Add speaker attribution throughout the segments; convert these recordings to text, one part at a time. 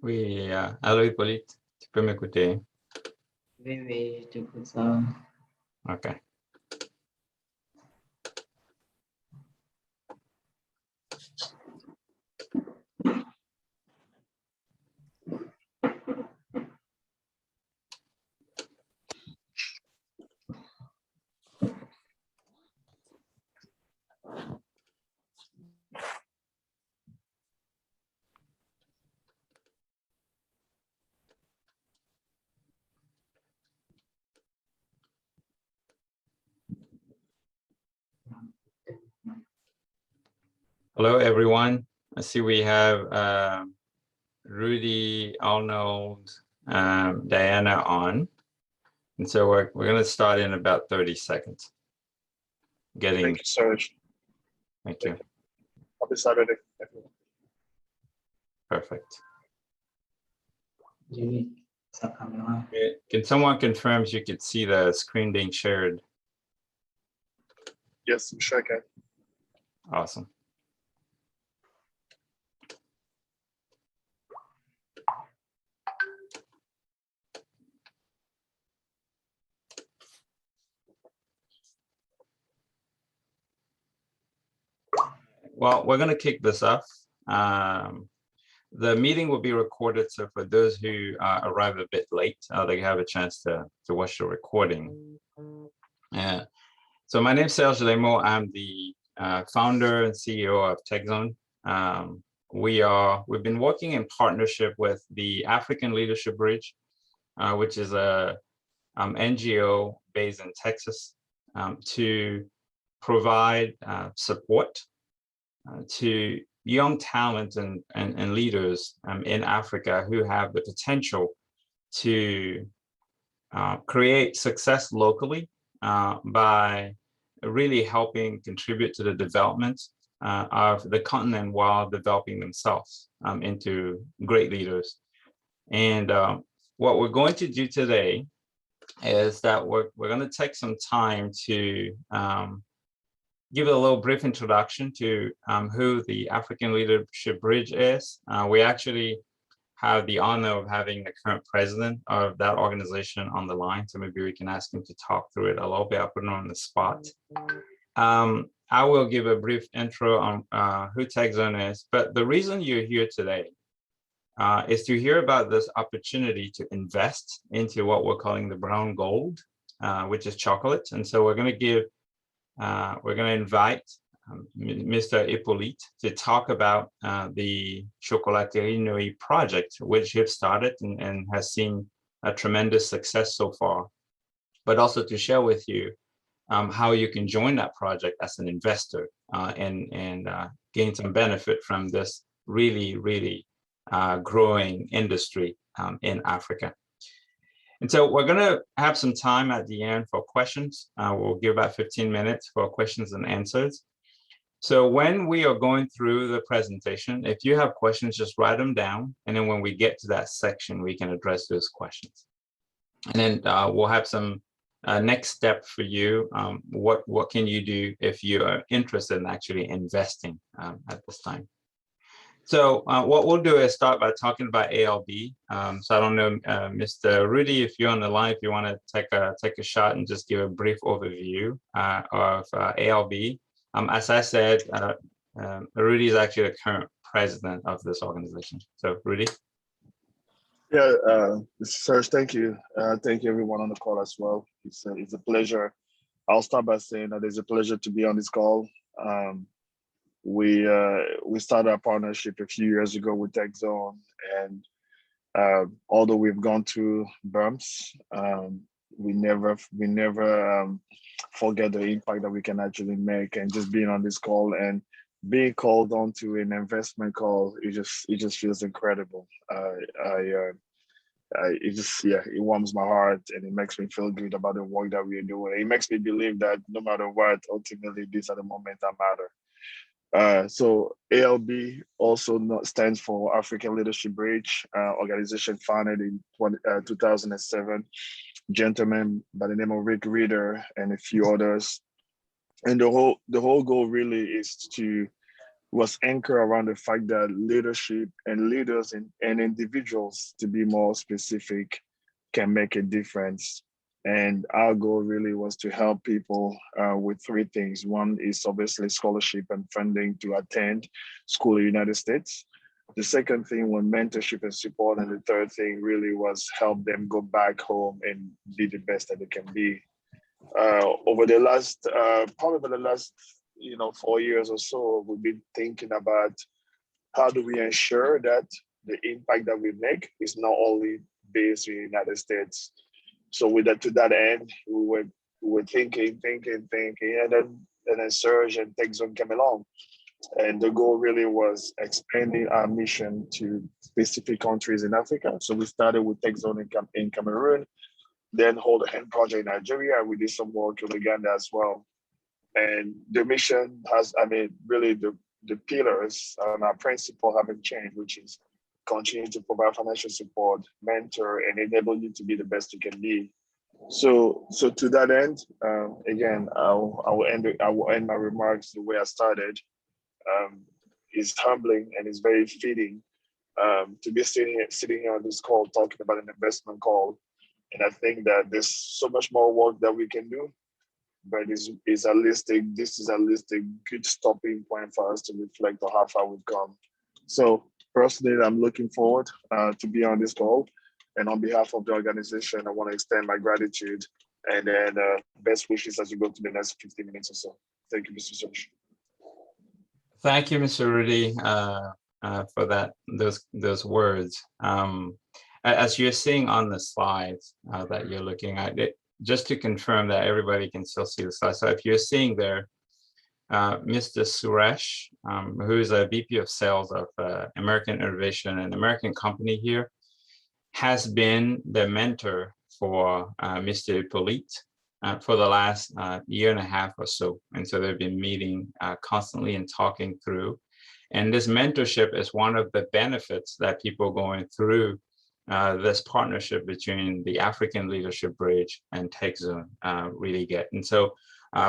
Speaker 1: Oui, allô Hippolyte, tu peux m'écouter?
Speaker 2: Oui, oui, je peux ça.
Speaker 1: OK. Hello, everyone. I see we have Rudy, Arnold, Diana on. And so we're going to start in about 30 seconds.
Speaker 3: Thank you, Serge.
Speaker 1: Thank you.
Speaker 3: Happy Saturday, everyone.
Speaker 1: Perfect.
Speaker 2: Oui, sa caméra.
Speaker 1: Can someone confirm if you could see the screen being shared?
Speaker 3: Yes, I'm sure I can.
Speaker 1: Awesome. Well, we're going to kick this off. The meeting will be recorded, so for those who arrive a bit late, they have a chance to watch the recording. So my name is Serge Lemo. I'm the founder and CEO of TechZone. We've been working in partnership with the African Leadership Bridge, which is a NGO based in Texas, to provide support to young talent and leaders in Africa who have the potential to create success locally by really helping contribute to the development of the continent while developing themselves into great leaders. And what we're going to do today is that we're going to take some time to give a little brief introduction to who the African Leadership Bridge is. We actually have the honor of having the current president of that organization on the line, so maybe we can ask him to talk through it a little bit. I'll put him on the spot. I will give a brief intro on who TechZone is, but the reason you're here today is to hear about this opportunity to invest into what we're calling the brown gold, which is chocolate. And so we're going to invite Mr. Hippolyte to talk about the Chocolaterie NOHI project, which he started and has seen a tremendous success so far, but also to share with you how you can join that project as an investor and gain some benefit from this really growing industry in Africa. And so we're going to have some time at the end for questions. We'll give about 15 minutes for questions and answers. So when we are going through the presentation, if you have questions, just write them down. And then when we get to that section, we can address those questions. And then we'll have some next step for you. What can you do if you are interested in actually investing at this time? So what we'll do is start by talking about ALB. So I don't know, Mr. Rudy, if you're on the line, if you want to take a shot and just give a brief overview of ALB. As I said, Rudy is actually the current president of this organization. So Rudy.
Speaker 3: Yeah, Serge, thank you. Thank you everyone on the call as well. It's a pleasure. I'll start by saying that it's a pleasure to be on this call. We started our partnership a few years ago with TechZone, and although we've gone through bumps, we never forget the impact that we can actually make. And just being on this call and being called on to an investment call, it just feels incredible. It warms my heart and it makes me feel good about the work that we're doing. It makes me believe that no matter what, ultimately these are the moments that matter. So ALB also stands for African Leadership Bridge, organization founded in 2007, gentleman by the name of Rick Reeder and a few others. And the whole goal really is to was anchored around the fact that leadership and leaders and individuals, to be more specific, can make a difference. And our goal really was to help people with three things. One is obviously scholarship and funding to attend school in the United States. The second thing was mentorship and support. And the third thing really was help them go back home and be the best that they can be. Over the last, probably for the last 4 years or so, we've been thinking about how do we ensure that the impact that we make is not only based in the United States. So with that, to that end, we were thinking, and then Serge and TechZone came along. And the goal really was expanding our mission to specific countries in Africa. So we started with TechZone in Cameroon, then Hold a Hand Project in Nigeria. We did some work in Uganda as well. And the mission has, really the pillars and our principle haven't changed, which is continue to provide financial support, mentor, and enable you to be the best you can be. So to that end, again, I will end my remarks the way I started. It's humbling and it's very fitting to be sitting here on this call talking about an investment call. And I think that there's so much more work that we can do, but this is at least a good stopping point for us to reflect on how far we've come. So personally, I'm looking forward to be on this call. And on behalf of the organization, I want to extend my gratitude and then best wishes as we go to the next 15 minutes or so. Thank you, Mr. Serge.
Speaker 1: Thank you, Mr. Rudy, for those words. As you're seeing on the slides that you're looking at, just to confirm that everybody can still see the slides. So if you're seeing there, Mr. Suresh, who is a VP of Sales of American Innovation, an American company here, has been the mentor for Mr. Hippolyte for the last year and a half or so. And so they've been meeting constantly and talking through. And this mentorship is one of the benefits that people going through this partnership between the African Leadership Bridge and TechZone really get. And so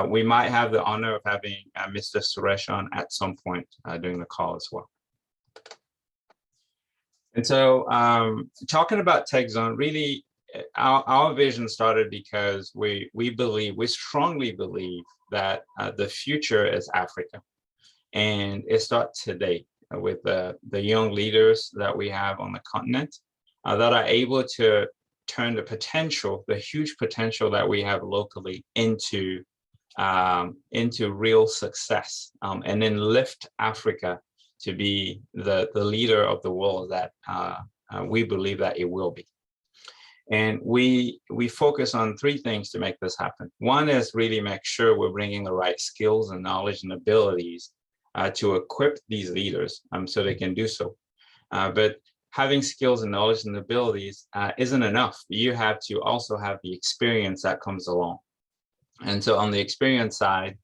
Speaker 1: we might have the honor of having Mr. Suresh on at some point during the call as well. And so talking about TechZone, really our vision started because we strongly believe that the future is Africa. And it starts today with the young leaders that we have on the continent that are able to turn the potential, the huge potential that we have locally into real success, and then lift Africa to be the leader of the world that we believe that it will be. And we focus on three things to make this happen. One is really make sure we're bringing the right skills and knowledge and abilities to equip these leaders so they can do so. But having skills and knowledge and abilities isn't enough. You have to also have the experience that comes along. And so on the experience side,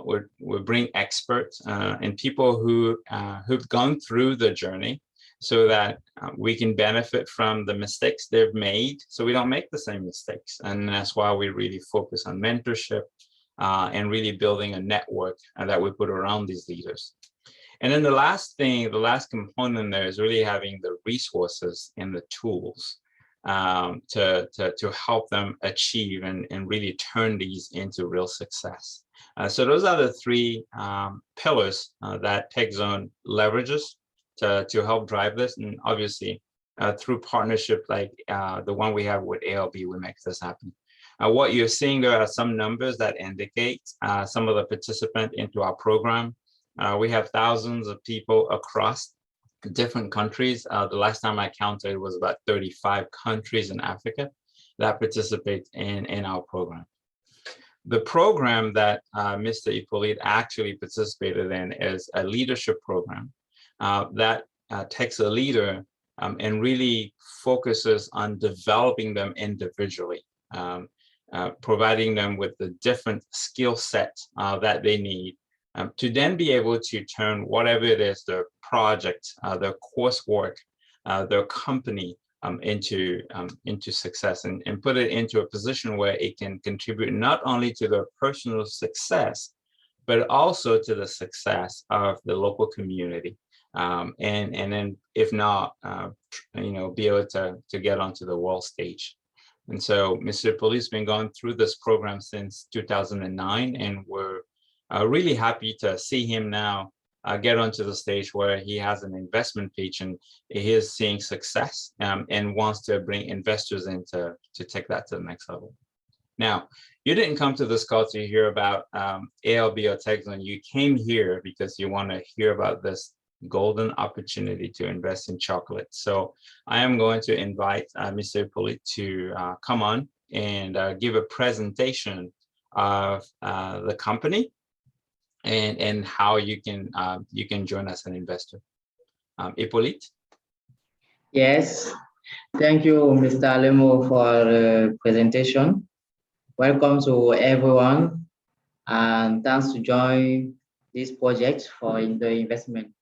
Speaker 1: we bring experts and people who've gone through the journey so that we can benefit from the mistakes they've made so we don't make the same mistakes. And that's why we really focus on mentorship and really building a network that we put around these leaders. And then the last component there is really having the resources and the tools to help them achieve and really turn these into real success. So those are the three pillars that TechZone leverages to help drive this. And obviously through partnership like the one we have with ALB, we make this happen. What you're seeing there are some numbers that indicate some of the participants into our program. We have thousands of people across different countries. The last time I counted was about 35 countries in Africa that participate in our program. The program that Mr. Hippolyte actually participated in is a leadership program that takes a leader and really focuses on developing them individually, providing them with the different skill sets that they need to then be able to turn whatever it is, their project, their coursework, their company into success and put it into a position where it can contribute not only to their personal success, but also to the success of the local community. And then if not, be able to get onto the world stage. And so Mr. Poli's been going through this program since 2009, and we're really happy to see him now get onto the stage where he has an investment pitch and he is seeing success and wants to bring investors in to take that to the next level. Now, you didn't come to this call to hear about ALB or Texan. You came here because you want to hear about this golden opportunity to invest in chocolate. So I am going to invite Mr. Poli to come on and give a presentation of the company and how you can join as an investor. Hippolyte?
Speaker 2: Yes, thank you, Mr. Lemo, for the presentation. Welcome to everyone, and thanks to join this project for the investment.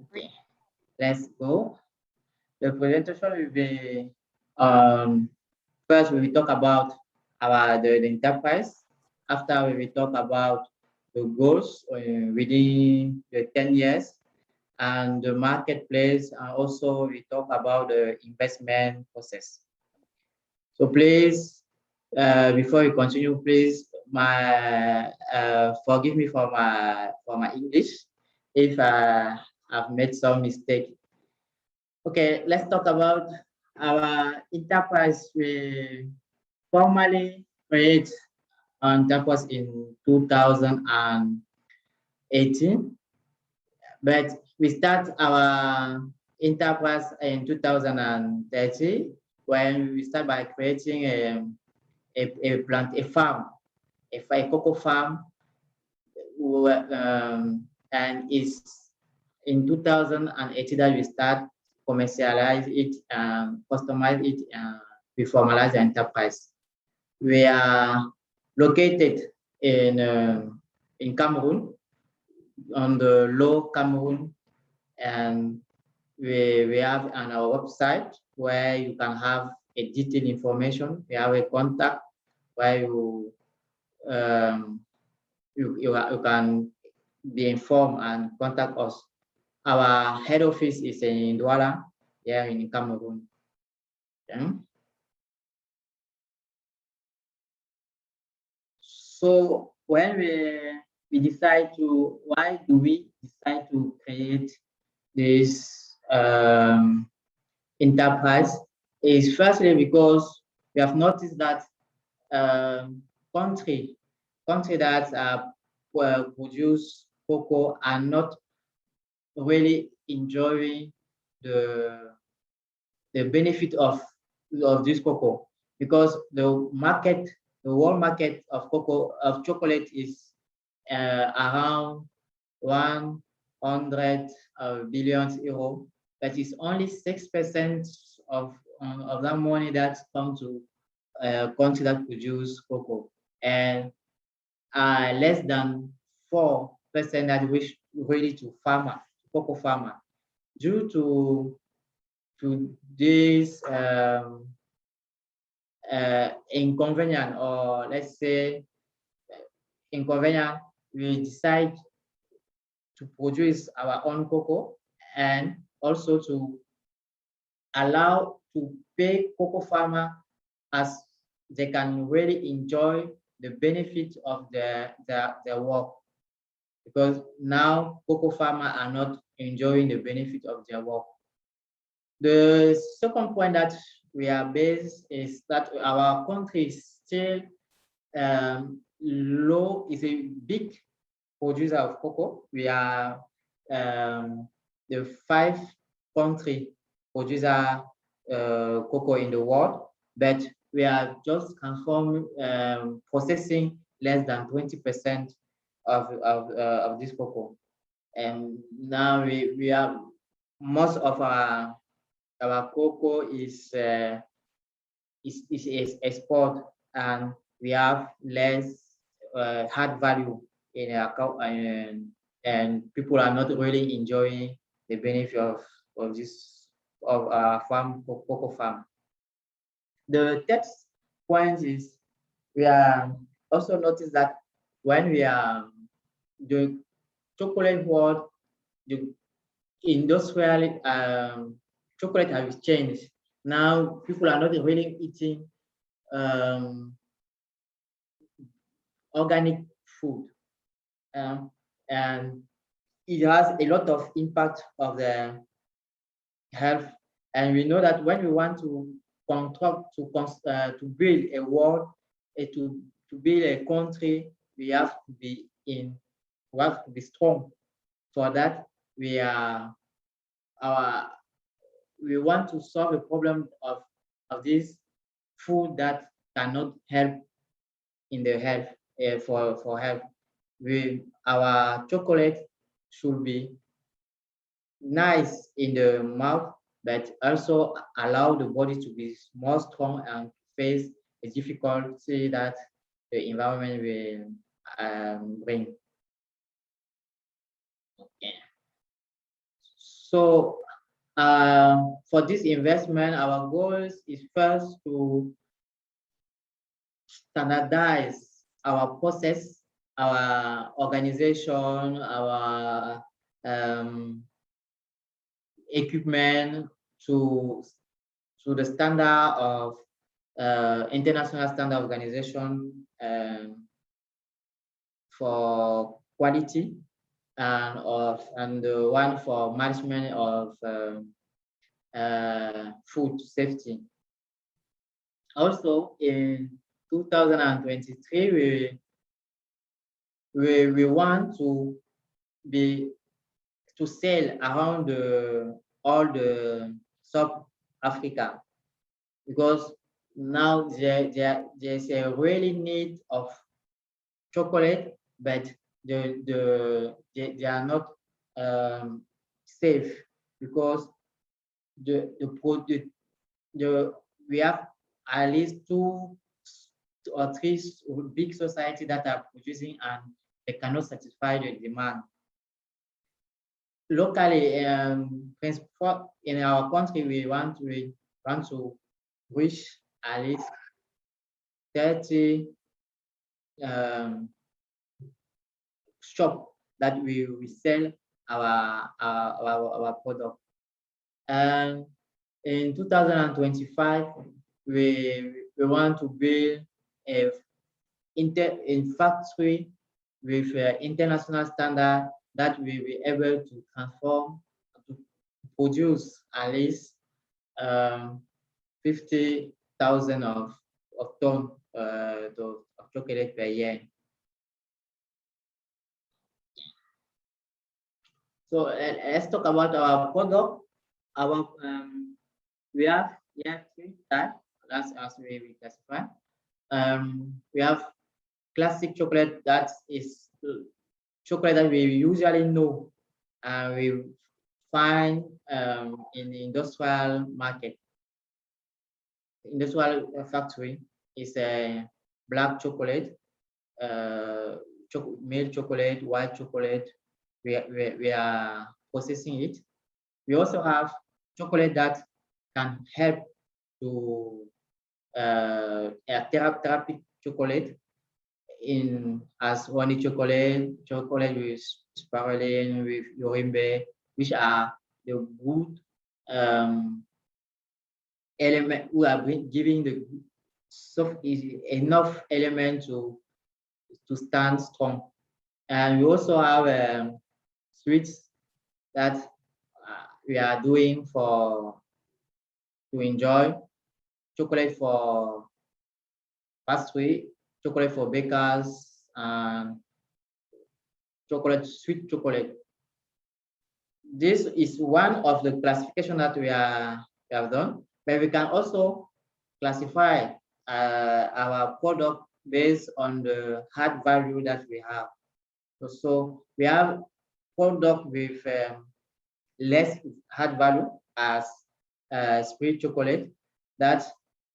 Speaker 2: Okay, let's go. The presentation will be first we will talk about the enterprise. After we will talk about the goals within the 10 years and the marketplace, and also we talk about the investment process. So please, before we continue, please forgive me for my English if I've made some mistake. Okay, let's talk about our enterprise. We formally create an enterprise in 2018, but we start our enterprise in 2030 when we start by creating a farm, a cocoa farm, and it's in 2018 that we start commercialize it and customize it, we formalize the enterprise. We are located in Cameroon, on the low Cameroon, and we have on our website where you can have a detailed information. We have a contact where you can be informed and contact us. Our head office is in Douala, here in Cameroon. Okay. So when we decide to, why do we decide to create this enterprise? Is firstly because we have noticed that country that produce cocoa are not really enjoying the benefit of this cocoa, because the world market of chocolate is around 100 billion euro. That is only 6% of that money that comes to country that produce cocoa, and less than 4% that wish really to cocoa farmer. Due to this inconvenient, or let's say inconvenient, we decide to produce our own cocoa, and also to allow to pay cocoa farmer as they can really enjoy the benefit of their work, because now cocoa farmers are not enjoying the benefit of their work. The second point that we are based is that our country is still low, is a big producer of cocoa. We are the 5th country producer cocoa in the world, but we are just processing less than 20% of this cocoa. And now we have most of our cocoa is export, and we have less hard value in our and people are not really enjoying the benefit of our cocoa farm. The third point is we are also notice that when we are the chocolate world, the industrial chocolate has changed. Now people are not really eating organic food, and it has a lot of impact of the health. And we know that when we want to to build a world, to build a country, we have to be strong. For that, we want to solve the problem of this food that cannot help in the health, for health. Our chocolate should be nice in the mouth, but also allow the body to be more strong and face the difficulty that the environment will bring. Okay. So for this investment, our goals is first to standardize our process, our organization, our equipment to the standard of international standard organization for quality, and the one for management of food safety. Also, in 2023, we want to sell around all the South Africa, because now there's a really need of chocolate, but they are not safe, because we have at least 2 or 3 big societies that are producing, and they cannot satisfy the demand. Locally, in our country, we want to reach at least 30 shop that we sell our product. And in 2025, we want to build a factory with international standard that will be able to transform, to produce at least 50,000 of tons of chocolate per year. So let's talk about our product. Our we have 3 types. That's as we classify. We have classic chocolate, that is chocolate that we usually know, and we find in the industrial market. Industrial factory is a black chocolate, milk chocolate, white chocolate. We are processing it. We also have chocolate that can help to a therapeutic chocolate, as honey chocolate with spirulina, with yorimbe, which are the good element who are giving the enough element to stand strong. And we also have sweets that we are doing to enjoy: chocolate for pastry, chocolate for bakers, and sweet chocolate. This is one of the classification that we have done, but we can also classify our product based on the hard value that we have. So we have product with less hard value, as sweet chocolate, that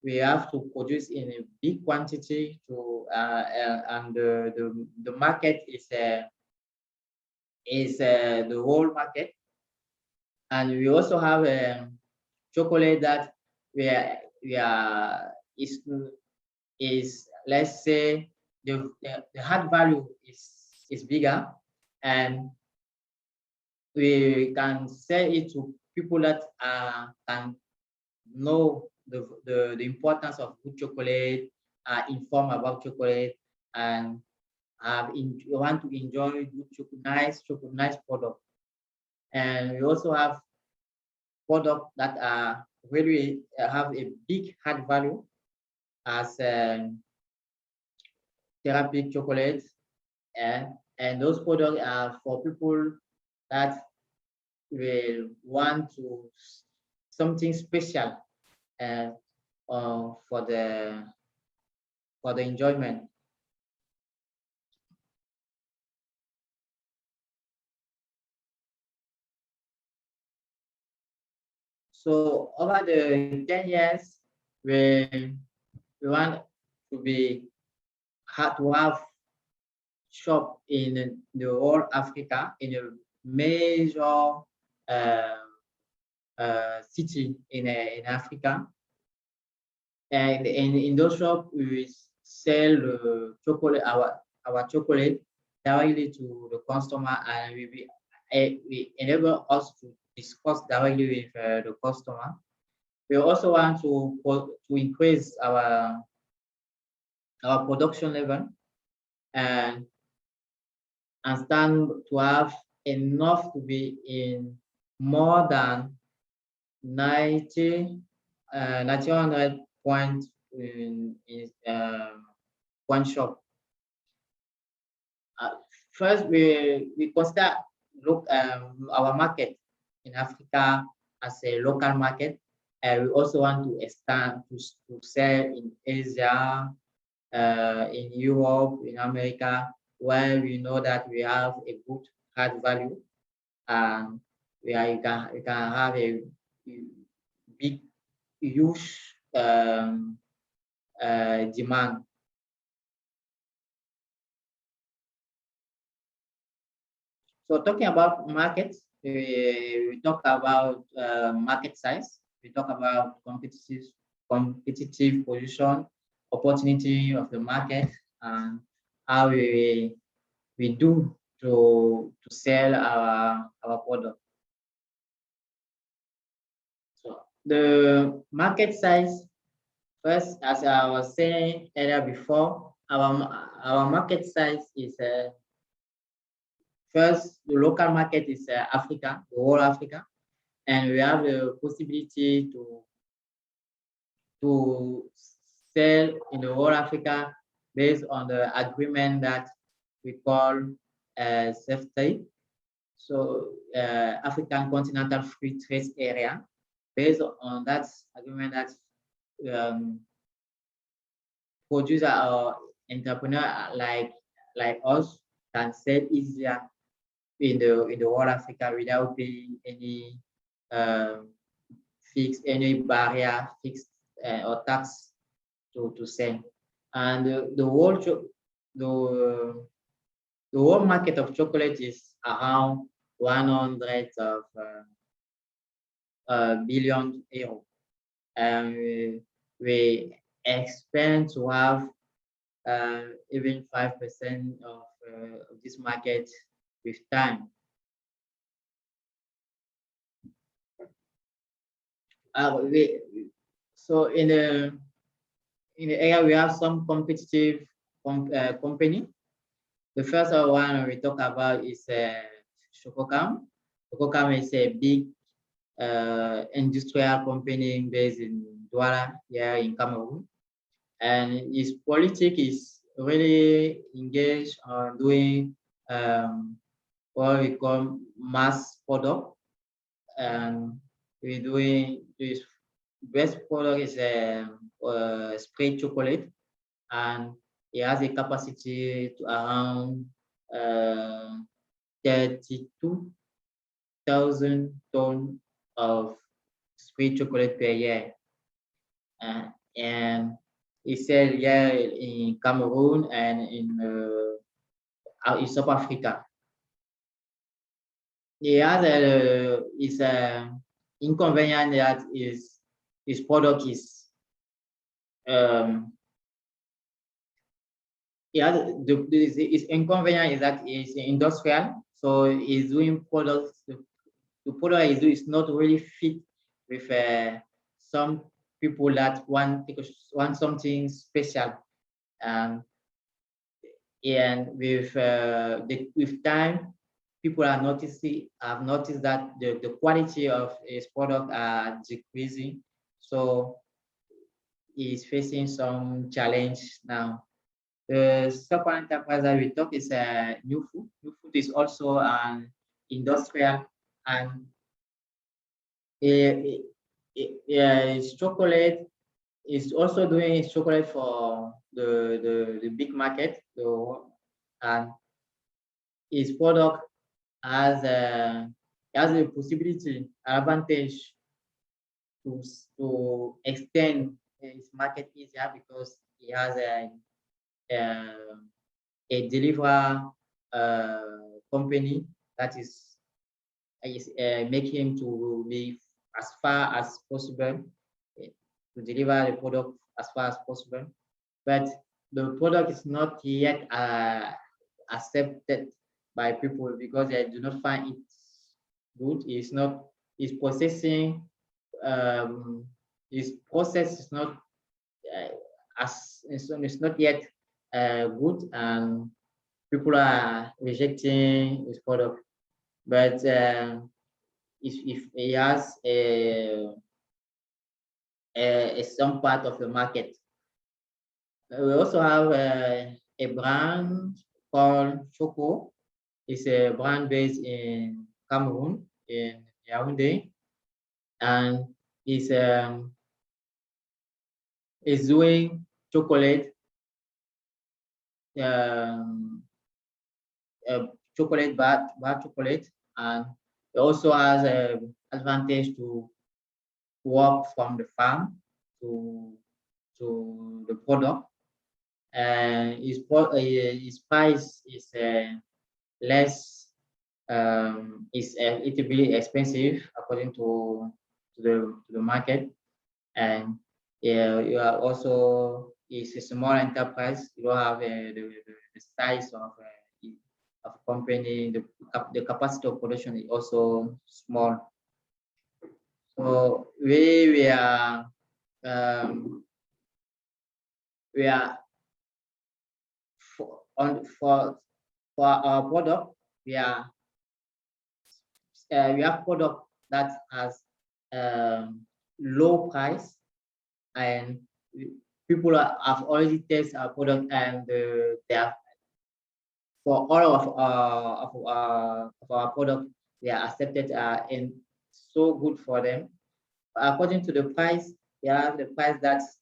Speaker 2: we have to produce in a big quantity and the market is the whole market. And we also have chocolate that is let's say the hard value is bigger, and we can sell it to people that can know the importance of good chocolate, inform about chocolate, and want to enjoy good nice product. And we also have products that are really have a big hard value, as therapeutic chocolate, and those products are for people that will want to something special uh, for the enjoyment. So over the 10 years, we want to have shop in the whole Africa, in a major city in Africa. And in those shops, we sell chocolate, our chocolate directly to the customer, and we enable us to discuss directly with the customer. We also want to increase our production level, and stand to have enough to be in more than 900 points in one shop. First, we consider our market in Africa as a local market, and we also want to expand to sell in Asia, in Europe, in America, where we know that we have a good hard value, and we can have a big, huge demand. So talking about markets, we talk about market size. We talk about competitive position, opportunity of the market, and how we do to sell our product. So the market size, first, as I was saying earlier before, our market size is first, the local market is Africa, the whole Africa, and we have the possibility to sell in the whole Africa based on the agreement that we call CEFTA. So African Continental Free Trade Area. Based on that agreement, that producer or entrepreneur like us can sell easier in the whole Africa without paying any any barrier fixed or tax to sell. And the whole market of chocolate is around 100 billion euro, and we expect to have even 5% of this market with time. So in the area, we have some competitive company. The first one we talk about is Chococam. Chococam is a big industrial company based in Douala, here in Cameroon, and its politics is really engaged on doing what we call mass product, and we're doing this best product is spray chocolate, and it has a capacity to around 32,000 tons of sweet chocolate per year, and it's sold here in Cameroon and in South Africa. The other is inconvenient that his product is yeah, its inconvenience is that it's industrial, so it's doing products. The product is doing is not really fit with some people that want something special. Um, and with time, people are noticing have noticed that the quality of his product are decreasing. So he's facing some challenge now. The second enterprise that we talk is New Food. New Food is also an industrial, and it's chocolate. Is also doing chocolate for the big market. So, and his product has a possibility, advantage to extend his market easier because he has a deliver company that is making him to be as far as possible, to deliver the product as far as possible. But the product is not yet accepted by people because they do not find it good. It's not, it's processing, its process is not it's not yet good, and people are rejecting his product. But if he has some part of the market. We also have a brand called Choco. It's a brand based in Cameroon, in Yaoundé, and is doing chocolate, um, chocolate bar chocolate, and it also has an advantage to work from the farm to the product, and his price is less, is a little bit expensive according to the market. And yeah, you are also, it's a small enterprise. You don't have the size of company. The capacity of production is also small. So we are for our product, we have product that has low price, and people have already tested our product, and they are, for all of our product, they are accepted and so good for them. According to the price, they have the price that's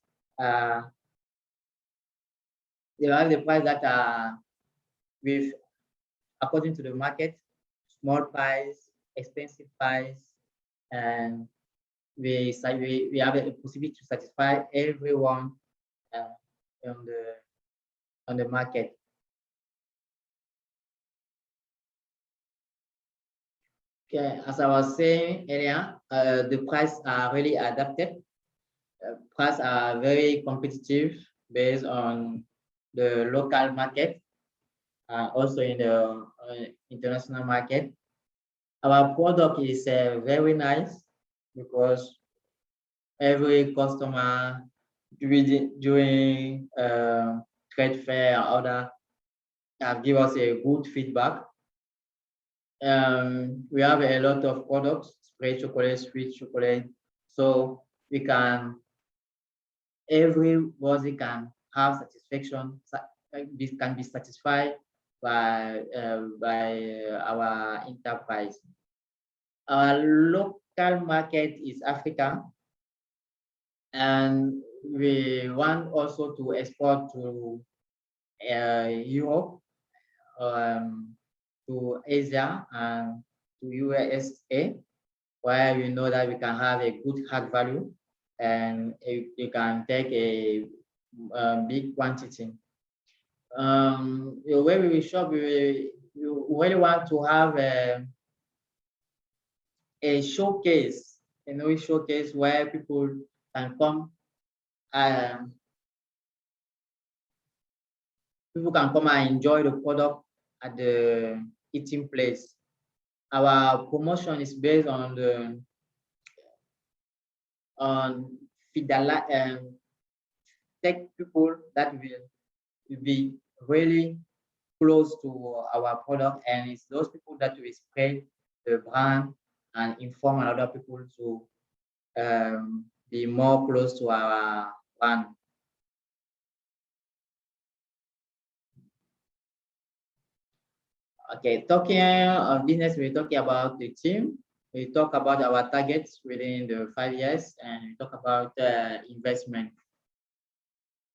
Speaker 2: with, according to the market, small price, expensive price, and we have a possibility to satisfy everyone on the market. Okay, as I was saying earlier, the price are really adapted. Prices are very competitive based on the local market, also in the international market. Our product is very nice because every customer during trade fair or other give us a good feedback. We have a lot of products, spray chocolate, sweet chocolate, so we can, everybody can have satisfaction, this can be satisfied by our enterprise. Our local market is Africa, and we want also to export to Europe, to Asia, and to USA, where we know that we can have a good add value, and you can take a big quantity. Where we will shop, we really want to have a showcase, a NOHI showcase where people can come, people can come and enjoy the product at the eating place. Our promotion is based on the tech people that will be really close to our product, and it's those people that will spread the brand and inform other people to be more close to our brand. Okay, talking of business, we're talking about the team. We talk about our targets within the 5 years, and we talk about investment.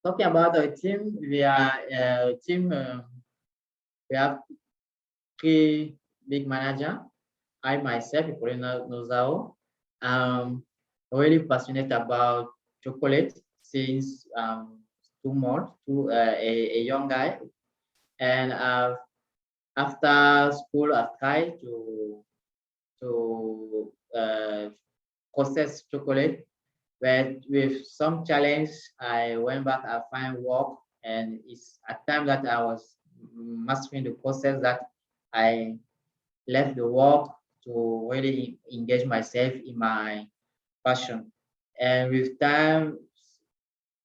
Speaker 2: Talking about the team, we are a team. We have 3 big managers. I myself, Ipolina Nozao, really passionate about chocolate since 2 months, a young guy, and after school, I've tried to process chocolate, but with some challenge, I went back, I find work, and it's at time that I was mastering the process that I left the work to really engage myself in my passion. And with time,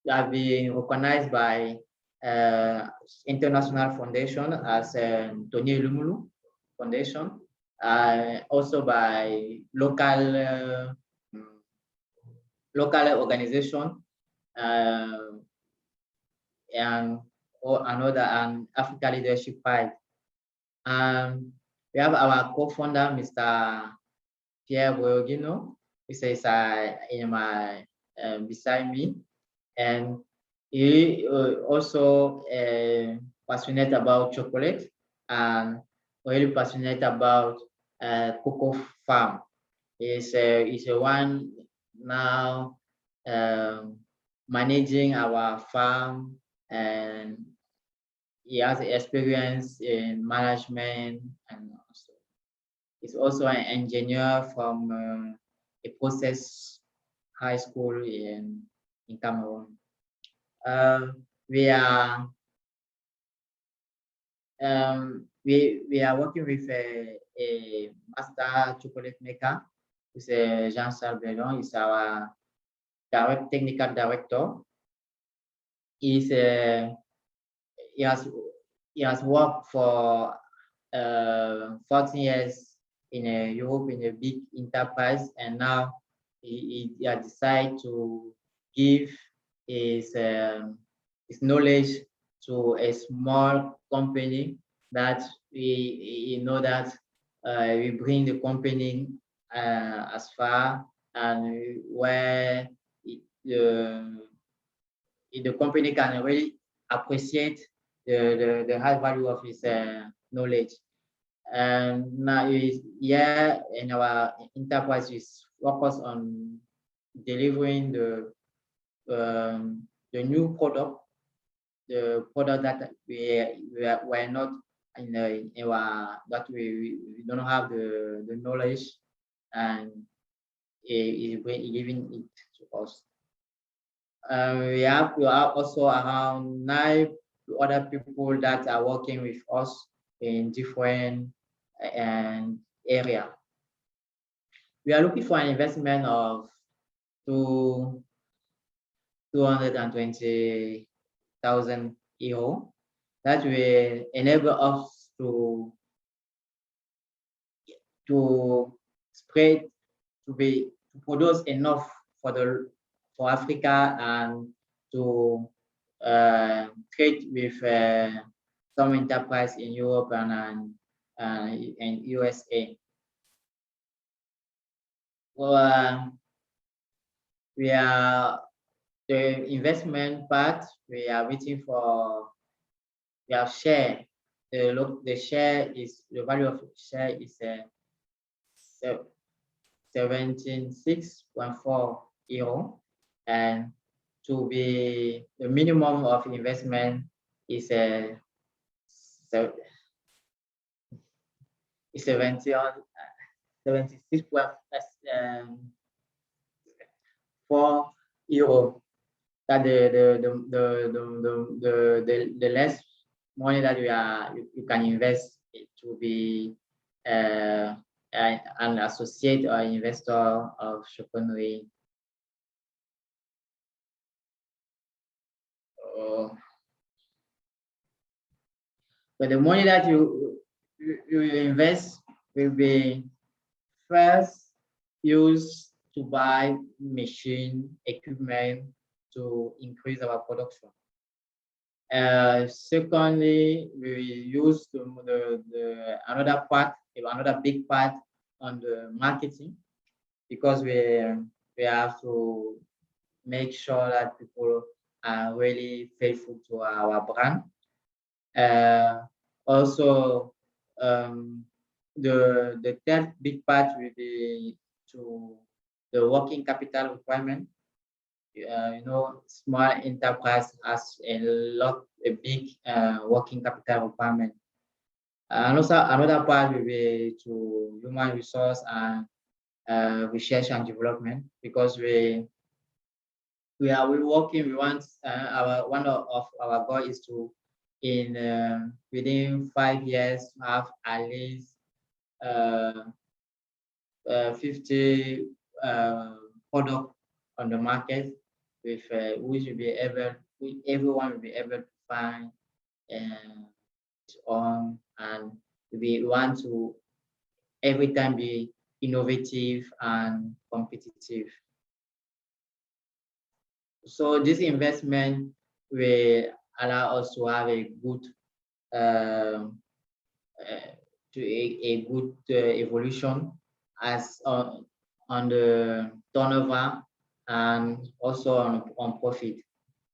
Speaker 2: I've been recognized by international foundation as Tony Lumulu Foundation, also by local organization and another Africa Leadership Prize. We have our co-founder, Mr. Pierre Boyogino, who is beside me, and he also passionate about chocolate and really passionate about cocoa farm. He's a one now managing our farm, and he has experience in management, and also he's also an engineer from a process high school in Cameroon. We are working with a master chocolate maker. It's Jean-Charles Bellon. He's our technical director. He has worked for 14 years in Europe in a big enterprise, and now he has decided to give his knowledge to a small company that we know that we bring the company as far, and where the company can really appreciate the high value of his knowledge. And now here in our enterprise is focused on delivering the new product, the product that we're not in our, that we don't have the knowledge, and giving it to us. We have also around 9 other people that are working with us in different area. We are looking for an investment of 220,000 euro that will enable us to produce enough for Africa, and to trade with some enterprise in Europe and USA. Well, we are the investment part. We are waiting for. We have share. The share is the value of share is 76.4 euro, and to be the minimum of investment is 76.4 euro. That the less money that you can invest to be an associate or investor of Choco NOHI. But the money that you invest will be first used to buy machine equipment to increase our production. Secondly, we use another big part on the marketing, because we have to make sure that people are really faithful to our brand. Also, the third big part will be to the working capital requirement. Small enterprise has a big working capital requirement. Another part will be to human resource and research and development, because we working. We want one of our goal is to within 5 years have at least 50 product on the market, with which everyone will be able to find on, and we want to every time be innovative and competitive. So this investment will allow us to have a good evolution as on the turnover and also on profit.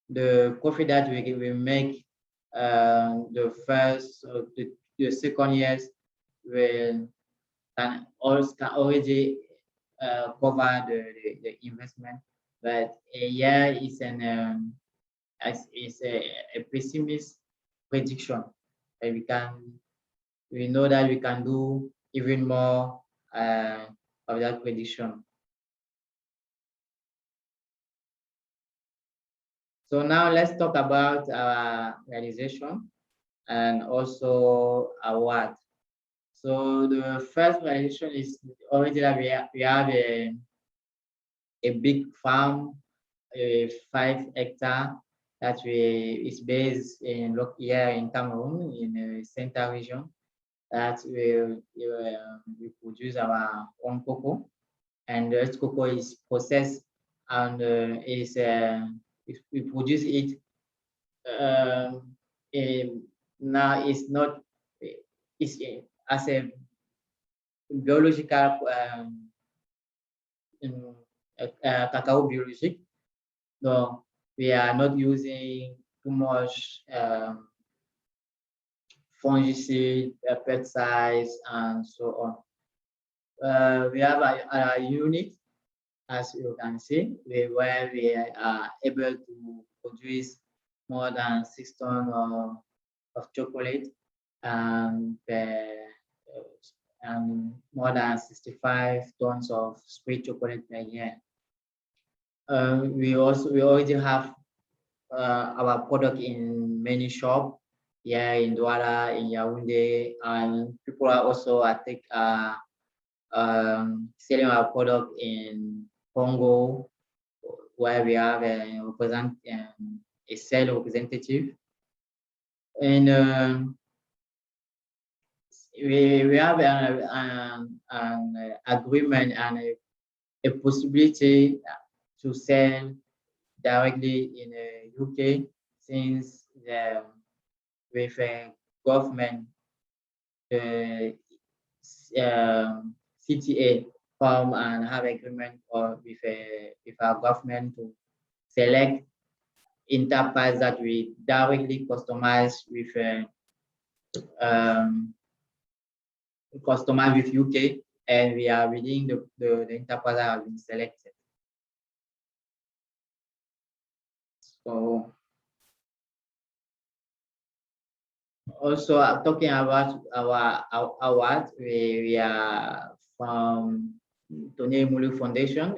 Speaker 2: The profit that we will make the second years can already cover the investment, but a year is a pessimist prediction. We know that we can do even more of that prediction. So now let's talk about our realization and also award. So the first realization is already that we have a big farm, 5 hectares, that is based here in Cameroon, in the center region, that we produce our own cocoa, and the cocoa is processed and we produce it. Now it's as a biological cacao biologic. So we are not using too much fungicide, pesticides, and so on. We have a unit, as you can see, where we are able to produce more than 6 tons of chocolate and more than 65 tons of sweet chocolate per year. We already have our product in many shops here in Douala, in Yaoundé, and people are also selling our product in Congo, where we have a sales representative, and we have an agreement and a possibility to sell directly in the UK, since with a government, CTA form and have agreement with our government to select enterprise that we directly customize with UK, and we are within the enterprise that have been selected. So also talking about our award, we are from Tony Mulu Foundation.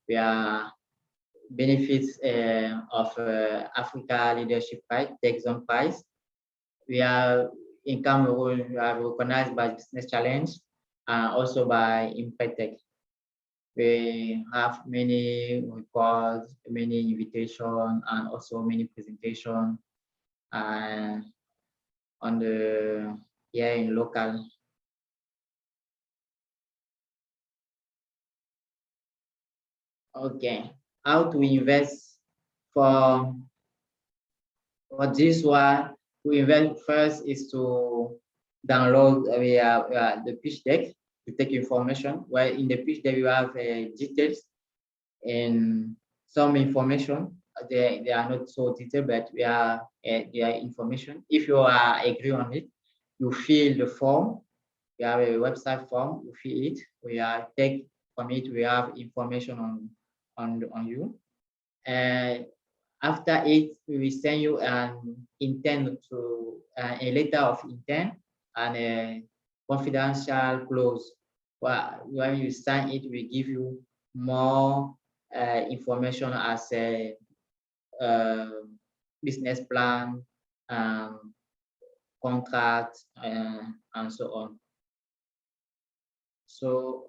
Speaker 2: We are benefits of Africa Leadership Prize, Tech Zone Prize. we are in Cameroon, we are recognized by Business Challenge and also by Impact Tech. We have many records, many invitations, and also many presentations on the in local. Okay, how to invest for this one? To invest first is to download the pitch deck to take information. Well, in the pitch deck we have details and some information. They are not so detailed, but they are information. If you are agree on it, you fill the form. We have a website form. You fill it. We are take from it. We have information on you. And after it, we will send you an intent to a letter of intent and a confidential clause. Well, when you sign it, we give you more information as a business plan, contract, and so on. So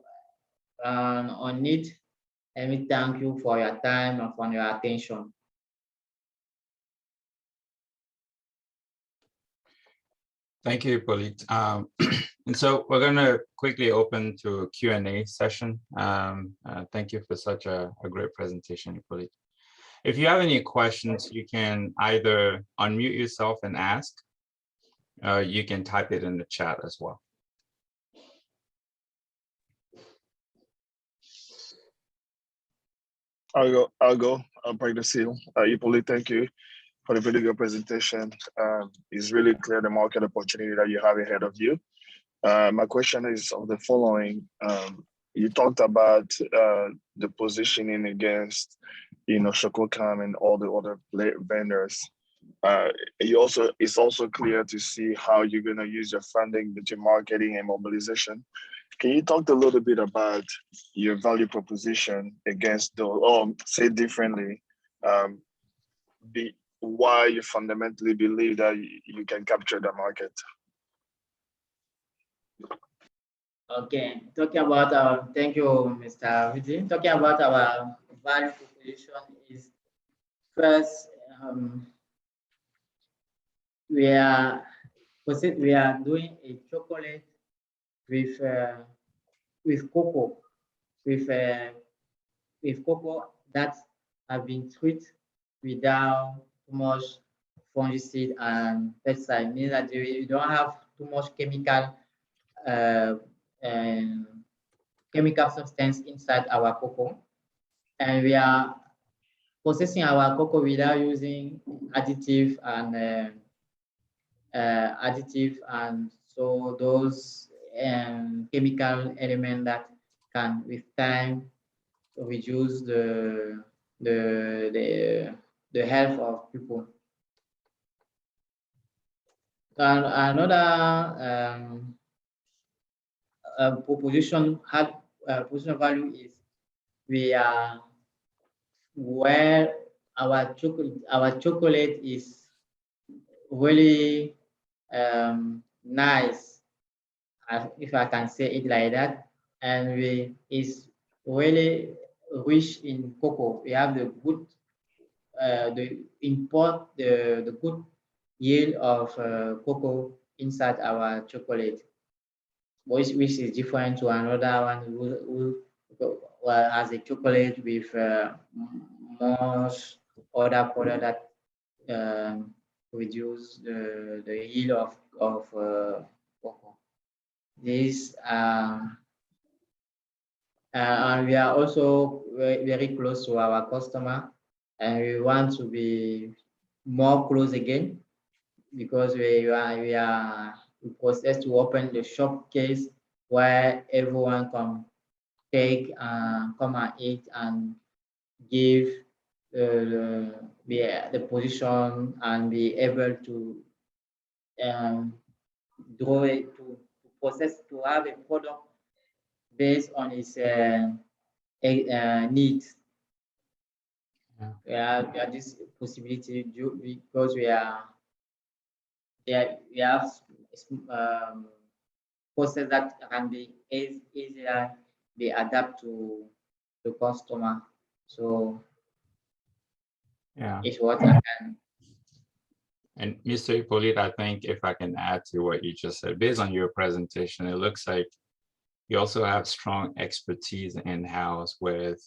Speaker 2: on it, let me thank you for your time and for your attention.
Speaker 1: Thank you, Hippolyte. And so we're going to quickly open to a Q&A session. Thank you for such a great presentation, Hippolyte. If you have any questions, you can either unmute yourself and ask. You can type it in the chat as well.
Speaker 3: I'll break the seal. Hippolyte, thank you for the really good presentation. It's really clear the market opportunity that you have ahead of you. My question is of the following. You talked about the positioning against, Chococam and all the other vendors. It's also clear to see how you're going to use your funding between marketing and mobilization. Can you talk a little bit about your value proposition against those, or say differently, why you fundamentally believe that you can capture the market?
Speaker 2: Okay, talking about thank you, Mr. Rudy. Talking about our value proposition is first, we are doing a chocolate with cocoa, with cocoa that have been treated without too much fungicide and pesticide. Means that you don't have too much chemical substance inside our cocoa, and we are processing our cocoa without using additive and so those chemical elements that can with time reduce the health of people. And another proposition value is we are where our chocolate is really nice, if I can say it like that, and is really rich in cocoa. We have the good the good yield of cocoa inside our chocolate, which is different to another one who has a chocolate with most other product that reduce the yield of cocoa. This and we are also very close to our customer, and we want to be more close again because we process to open the showcase where everyone can take come and eat and give the position and be able to draw it to process to have a product based on its needs. We have this possibility because we are Yeah, we have process that can be easier be adapt to the customer. So
Speaker 1: Yeah.
Speaker 2: it's what I can.
Speaker 1: And Mr. Hippolyte, I think if I can add to what you just said, based on your presentation, it looks like you also have strong expertise in-house with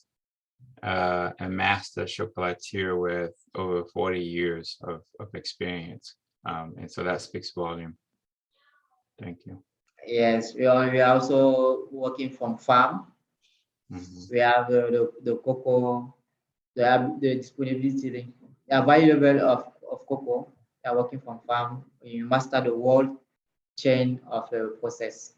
Speaker 1: a master chocolatier with over 40 years of experience. And so that speaks volume. Thank you.
Speaker 2: Yes, we are also working from farm.
Speaker 1: Mhm.
Speaker 2: We have the cocoa, we have the disponibility, the available of cocoa. We are working from farm. We master the whole chain of the process.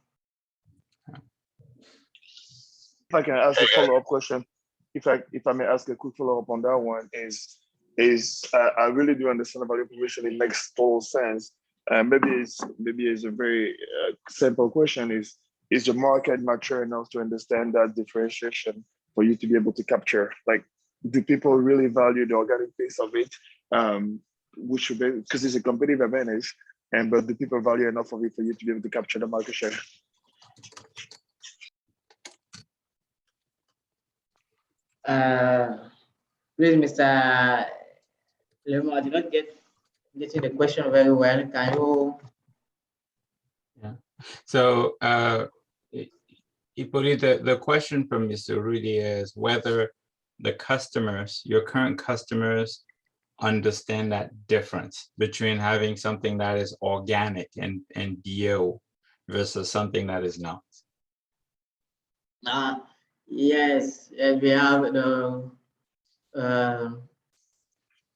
Speaker 3: If I can ask a follow-up question, if I may ask a quick follow-up on that one, is I really do understand about your position. It makes total sense. Maybe it's a very simple question. Is the market mature enough to understand that differentiation for you to be able to capture? Like, do people really value the organic piece of it? Which should be, because it's a competitive advantage, but do people value enough of it for you to be able to capture the market share?
Speaker 2: Please, Mr. Lemo, I did not getting the question very well. Can you?
Speaker 1: Yeah. So Hippolyte, the question from Mr. Rudy is whether the customers, your current customers, understand that difference between having something that is organic and bio versus something that is not.
Speaker 2: Yes, we have the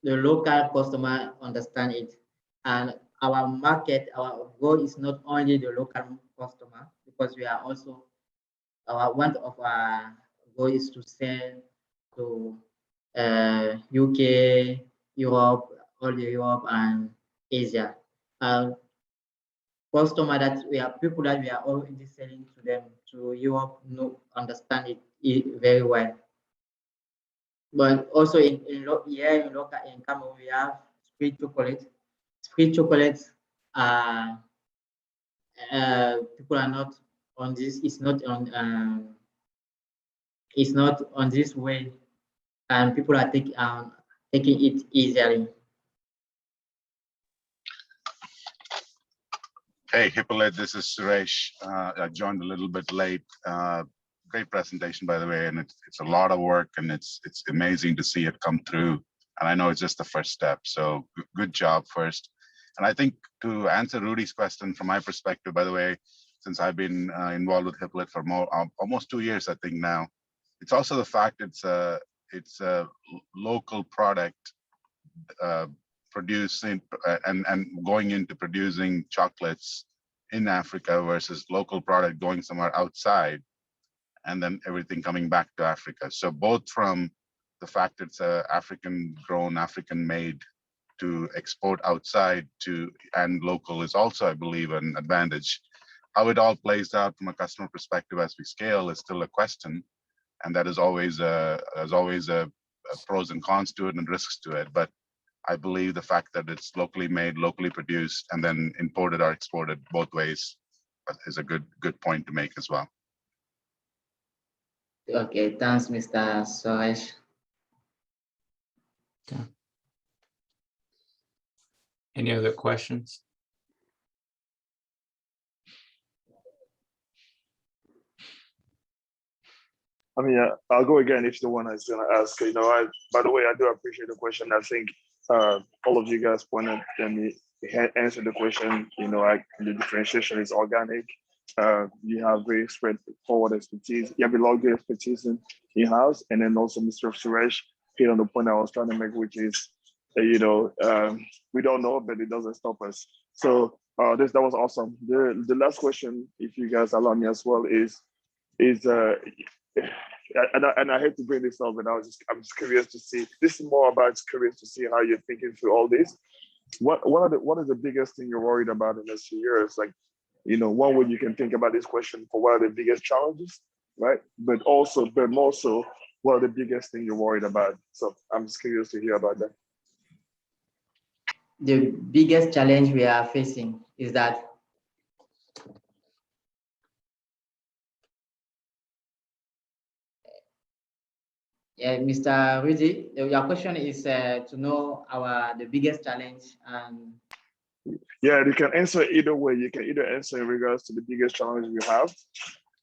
Speaker 2: local customer understand it, and our market, our goal is not only the local customer, because we are also one of our goal is to sell to UK, Europe, all the Europe and Asia. Customer that we are people that we are already selling to them to Europe know understand it very well. But also here in local in Cameroon we have sweet chocolate. Sweet chocolates people are not on this. It's not on this way, and people are taking it easily.
Speaker 4: Hey, Hippolyte, this is Suresh. I joined a little bit late. Great presentation, by the way, and it's a lot of work, and it's amazing to see it come through. And I know it's just the first step, so good job first. And I think to answer Rudy's question from my perspective, by the way, since I've been involved with Hippolyte for almost 2 years, I think now, it's also the fact it's a local product producing and going into producing chocolates in Africa versus local product going somewhere outside, and then everything coming back to Africa. So both from the fact it's African grown, African made to export outside to and local is also, I believe, an advantage. How it all plays out from a customer perspective as we scale is still a question, and that is always a pros and cons to it and risks to it. But I believe the fact that it's locally made, locally produced, and then imported or exported both ways is a good point to make as well.
Speaker 2: Okay, thanks, Mr. Suresh.
Speaker 1: Okay. Any other questions?
Speaker 3: I mean, I'll go again if the one is going to ask. By the way, I do appreciate the question. I think all of you guys pointed and answered the question. The differentiation is organic. You have very straightforward expertise. You have a lot of good expertise in house, and then also Mr. Suresh hit on the point I was trying to make, which is, we don't know, but it doesn't stop us. So that was awesome. The last question, if you guys allow me as well, is and I hate to bring this up, but I'm just curious to see. This is more about curious to see how you're thinking through all this. What is the biggest thing you're worried about in the next few years? Like, one way you can think about this question for what are the biggest challenges, right? But more so, what are the biggest thing you're worried about? So I'm just curious to hear about that.
Speaker 2: the biggest challenge we are facing is that Mr. Rudy, your question is to know the biggest challenge and
Speaker 3: Yeah, you can answer either way. You can either answer in regards to the biggest challenge you have,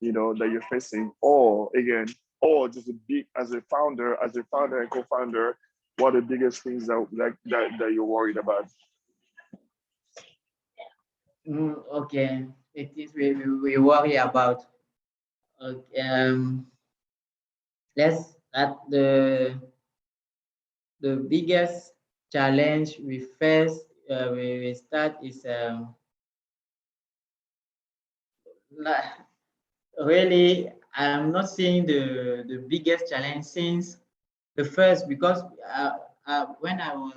Speaker 3: that you're facing, or again, or just a big as a founder and co-founder, what are the biggest things that you're worried about?
Speaker 2: okay, it is we worry about. Okay, let's at the biggest challenge we face we start is really I'm not seeing the biggest challenge since the first because when I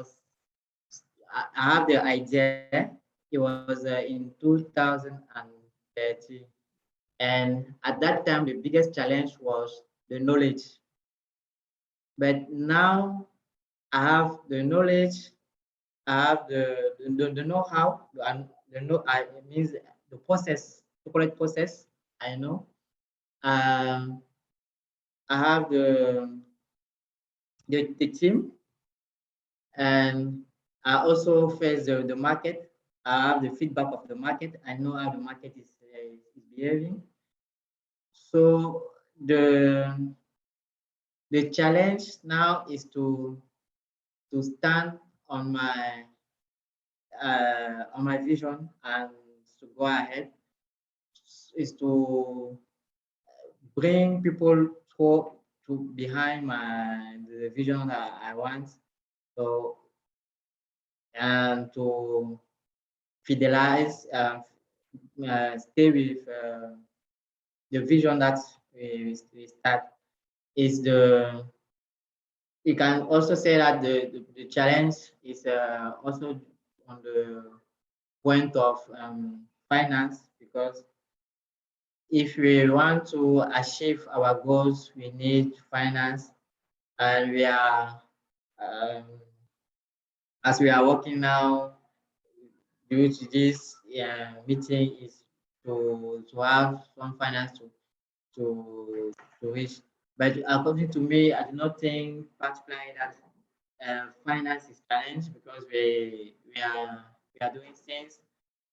Speaker 2: have the idea, it was in 2030, and at that time the biggest challenge was the knowledge. But now I have the knowledge, I have the know-how, and the know I it means the process, chocolate process. I know. Um, I have the team, and I also face the market. I have the feedback of the market. I know how the market is behaving. So the challenge now is to stand on my vision and to go ahead is to bring people to behind the vision that I want. So and to fidelize, stay with the vision that we start is you can also say that the challenge is also on the point of finance, because if we want to achieve our goals, we need finance, and we are um, as we are working now due to this meeting is to have some finance to reach. But according to me, I do not think particularly that finance is challenge because we are doing since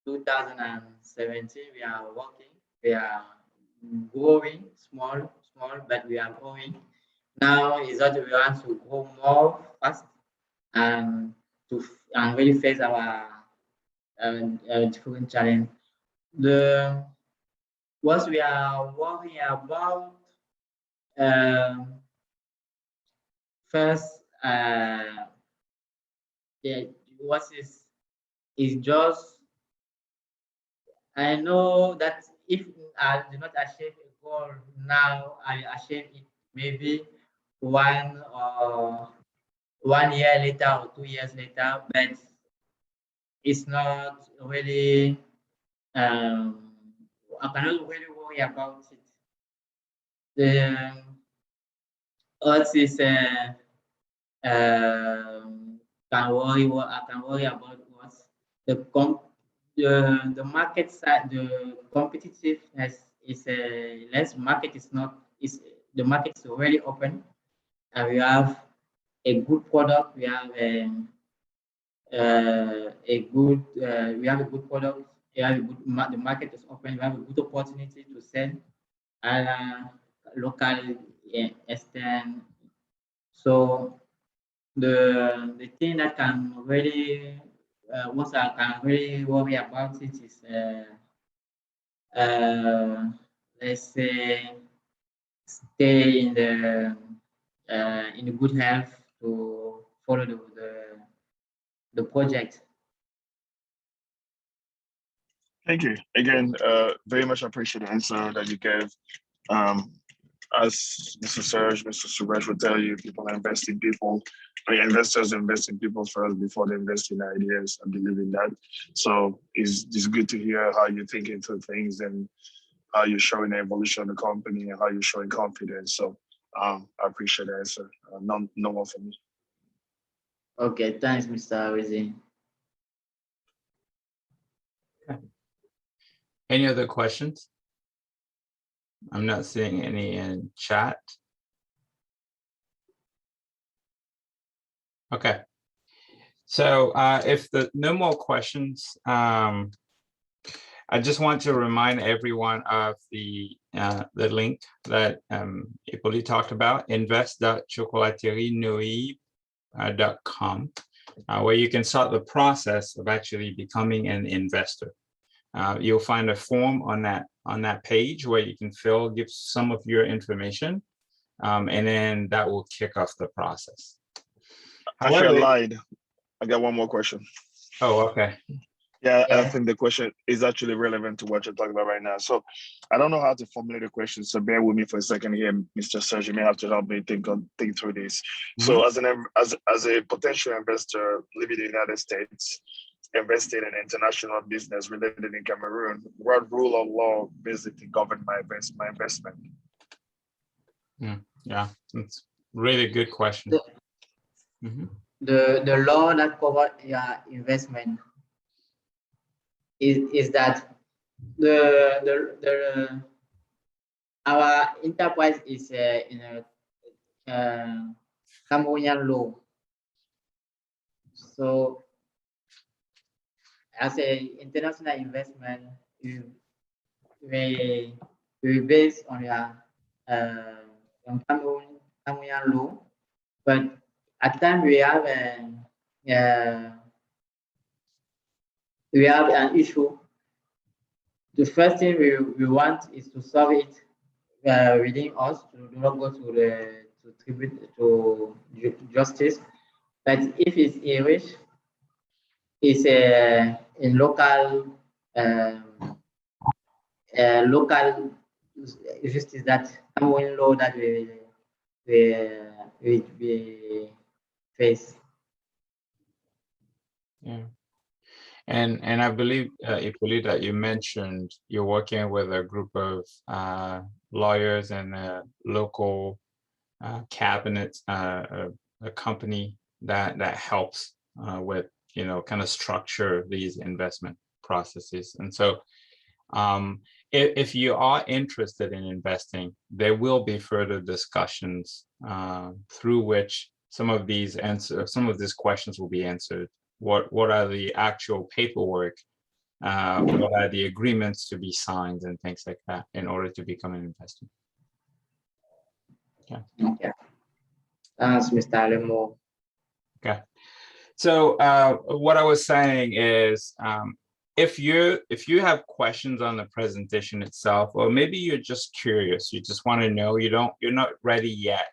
Speaker 2: 2017. We are working. We are growing small, but we are growing. Now is that we want to grow more fast and and really face our different challenge. The what we are worrying about first, yeah, what is just I know that if I do not achieve a goal now, I achieve it maybe 1 year later or 2 years later, but it's not really I cannot really worry about it. The us is what I can worry about was the the market side, the competitiveness is less. Market is not is the market is already open, and we have a good product. We have we have a good product. We have a good the market is open. We have a good opportunity to sell local extent. So the thing that can really what I can really worry about it is let's say stay in the good health to follow the project.
Speaker 3: Thank you again. Very much appreciate the answer that you gave. Um, as Mr. Serge, Mr. Suresh would tell you, people invest in people. I mean, investors invest in people first before they invest in ideas. I believe in that. So it's good to hear how you're thinking through things and how you're showing the evolution of the company and how you're showing confidence. So I appreciate the answer. No more for me.
Speaker 2: Okay, thanks, Mr. Rizzi.
Speaker 1: Any other questions? I'm not seeing any in chat. Okay. So if no more questions, I just want to remind everyone of the link that Hippolyte talked about, invest.chocolaterienohi.com, where you can start the process of actually becoming an investor. You'll find a form on that page where you can give some of your information, and then that will kick off the process.
Speaker 3: Actually, I lied. I got one more question.
Speaker 1: Oh, okay.
Speaker 3: Yeah, I think the question is actually relevant to what you're talking about right now. So I don't know how to formulate a question, so bear with me for a second here, Mr. Serge. You may have to help me think through this. So as a potential investor living in the United States, investing in international business related in Cameroon, what rule of law basically govern my investment?
Speaker 1: Yeah, that's really good question.
Speaker 2: The law that covers your investment is that our enterprise is in a Cameroonian law. So as a international investment, we based on your on Cameroonian law, but at times we have an issue. The first thing we want is to solve it within us, to not go to justice. But if it's Irish, it's in local local justice, that Cameroon law that we face.
Speaker 1: Yeah. And I believe, Hippolyte, that you mentioned you're working with a group of lawyers and a local cabinet, a company that helps with, kind of structure these investment processes. And so if you are interested in investing, there will be further discussions through which some of these questions will be answered. What are the actual paperwork? What are the agreements to be signed and things like that in order to become an investor? Okay.
Speaker 2: Thanks, Mr. Lemo.
Speaker 1: Okay. So what I was saying is, if you have questions on the presentation itself, or maybe you're just curious, you just want to know, you're not ready yet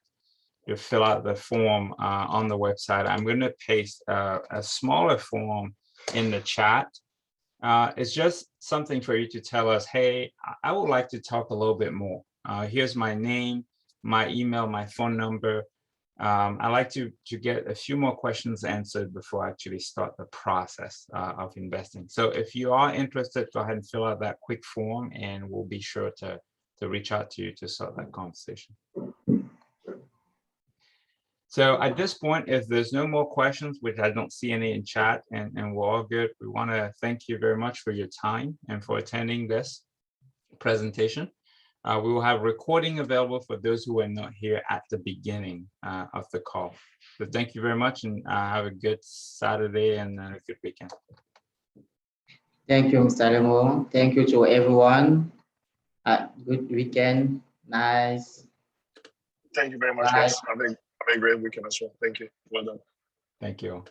Speaker 1: to fill out the form on the website, I'm going to paste a smaller form in the chat. It's just something for you to tell us, hey, I would like to talk a little bit more. Here's my name, my email, my phone number. I like to get a few more questions answered before I actually start the process of investing. So if you are interested, go ahead and fill out that quick form, and we'll be sure to reach out to you to start that conversation. So at this point, if there's no more questions, which I don't see any in chat, and we're all good, we want to thank you very much for your time and for attending this presentation. We will have recording available for those who were not here at the beginning of the call. So thank you very much, and have a good Saturday and a good weekend.
Speaker 2: Thank you, Mr. Lemo. Thank you to everyone. Good weekend. Nice.
Speaker 3: Thank you very much, guys. Have a great weekend as well. Thank you. Well done.
Speaker 1: Thank you.